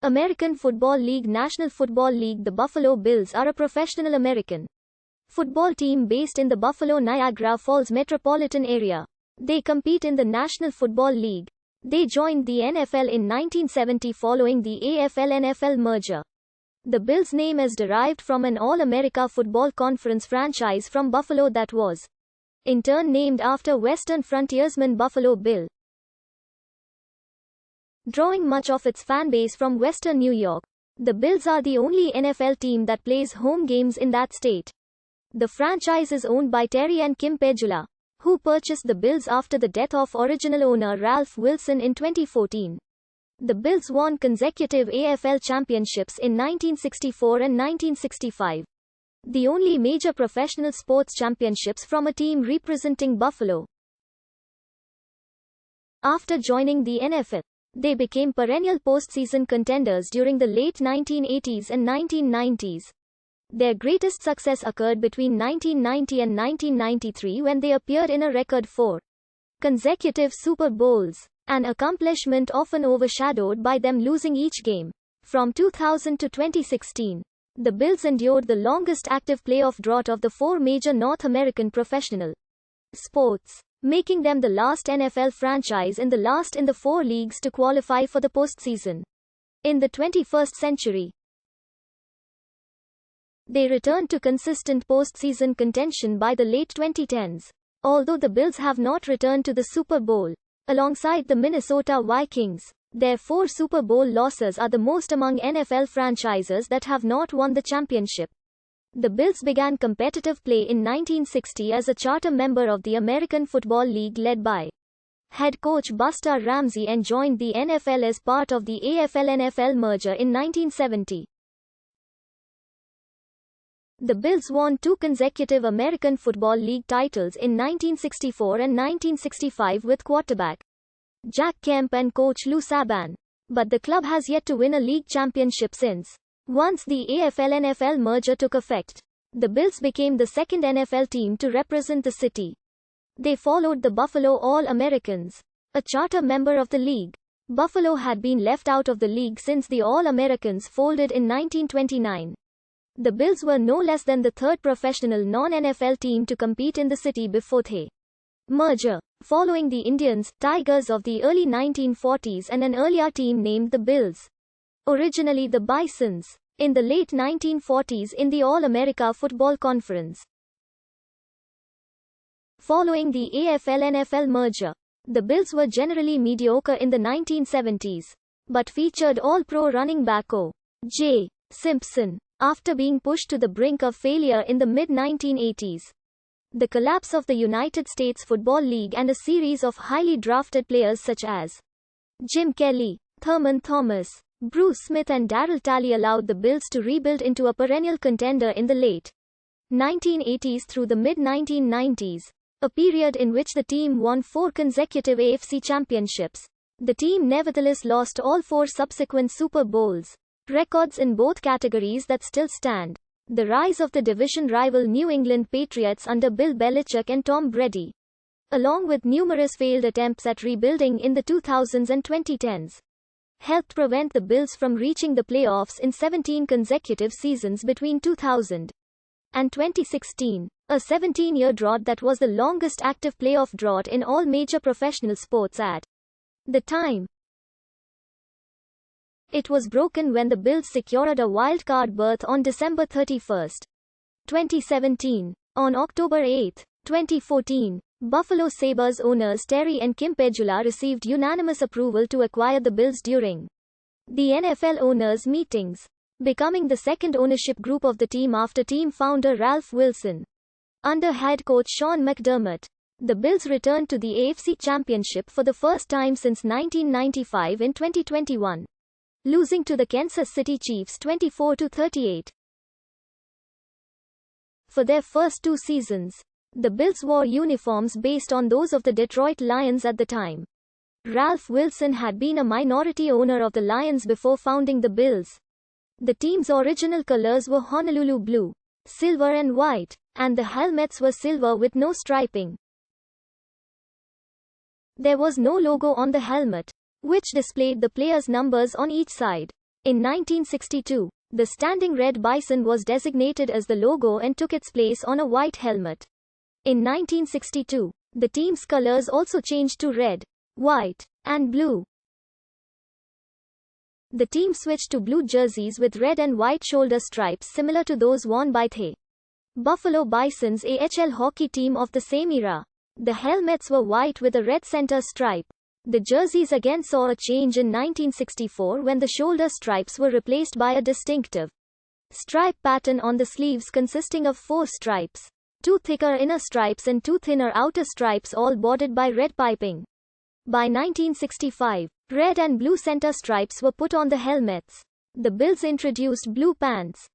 American Football League. National Football League. The Buffalo Bills are a professional American football team based in the Buffalo, Niagara Falls metropolitan area. They compete in the National Football League. They joined the NFL in 1970 following the AFL-NFL merger. The Bills' name is derived from an All-America Football Conference franchise from Buffalo that was, in turn, named after Western frontiersman Buffalo Bill, drawing much of its fan base from Western New York. The Bills are the only NFL team that plays home games in that state. The franchise is owned by Terry and Kim Pegula, who purchased the Bills after the death of original owner Ralph Wilson in 2014. The Bills won consecutive AFL championships in 1964 and 1965. The only major professional sports championships from a team representing Buffalo. After joining the NFL, they became perennial postseason contenders during the late 1980s and 1990s. Their greatest success occurred between 1990 and 1993 when they appeared in a record 4 consecutive Super Bowls, an accomplishment often overshadowed by them losing each game. From 2000 to 2016, the Bills endured the longest active playoff drought of the 4 major North American professional sports, making them the last NFL franchise in the 4 leagues to qualify for the postseason. In the 21st century, they returned to consistent postseason contention by the late 2010s. Although the Bills have not returned to the Super Bowl, alongside the Minnesota Vikings, their 4 Super Bowl losses are the most among NFL franchises that have not won the championship. The Bills began competitive play in 1960 as a charter member of the American Football League led by head coach Buster Ramsey and joined the NFL as part of the AFL-NFL merger in 1970. The Bills won 2 consecutive American Football League titles in 1964 and 1965 with quarterback Jack Kemp and coach Lou Saban. But the club has yet to win a league championship since. Once the AFL-NFL merger took effect, the Bills became the second NFL team to represent the city. They followed the Buffalo All-Americans, a charter member of the league. Buffalo had been left out of the league since the All-Americans folded in 1929. The Bills were no less than the 3rd professional non-NFL team to compete in the city before the merger, following the Indians, Tigers of the early 1940s and an earlier team named the Bills, originally the Bisons, in the late 1940s in the All-America Football Conference. Following the AFL-NFL merger, the Bills were generally mediocre in the 1970s, but featured All-Pro running back O.J. Simpson, after being pushed to the brink of failure in the mid-1980s. The collapse of the United States Football League and a series of highly drafted players such as Jim Kelly, Thurman Thomas, Bruce Smith and Darryl Talley allowed the Bills to rebuild into a perennial contender in the late 1980s through the mid-1990s, a period in which the team won 4 consecutive AFC championships. The team nevertheless lost all 4 subsequent Super Bowls, records in both categories that still stand. The rise of the division rival New England Patriots under Bill Belichick and Tom Brady, along with numerous failed attempts at rebuilding in the 2000s and 2010s, helped prevent the Bills from reaching the playoffs in 17 consecutive seasons between 2000 and 2016, a 17-year drought that was the longest active playoff drought in all major professional sports at the time. It was broken when the Bills secured a wild-card berth on December 31, 2017. On October 8, 2014, Buffalo Sabres owners Terry and Kim Pegula received unanimous approval to acquire the Bills during the NFL owners' meetings, becoming the second ownership group of the team after team founder Ralph Wilson. Under head coach Sean McDermott, the Bills returned to the AFC Championship for the first time since 1995 in 2021. Losing to the Kansas City Chiefs 24-38. For their first 2 seasons, the Bills wore uniforms based on those of the Detroit Lions at the time. Ralph Wilson had been a minority owner of the Lions before founding the Bills. The team's original colors were Honolulu blue, silver and white, and the helmets were silver with no striping. There was no logo on the helmet, which displayed the players' numbers on each side. In 1962, the standing red bison was designated as the logo and took its place on a white helmet. In 1962, the team's colors also changed to red, white, and blue. The team switched to blue jerseys with red and white shoulder stripes similar to those worn by the Buffalo Bisons AHL hockey team of the same era. The helmets were white with a red center stripe. The jerseys again saw a change in 1964 when the shoulder stripes were replaced by a distinctive stripe pattern on the sleeves consisting of 4 stripes, 2 thicker inner stripes and 2 thinner outer stripes, all bordered by red piping. By 1965, red and blue center stripes were put on the helmets. The Bills introduced blue pants,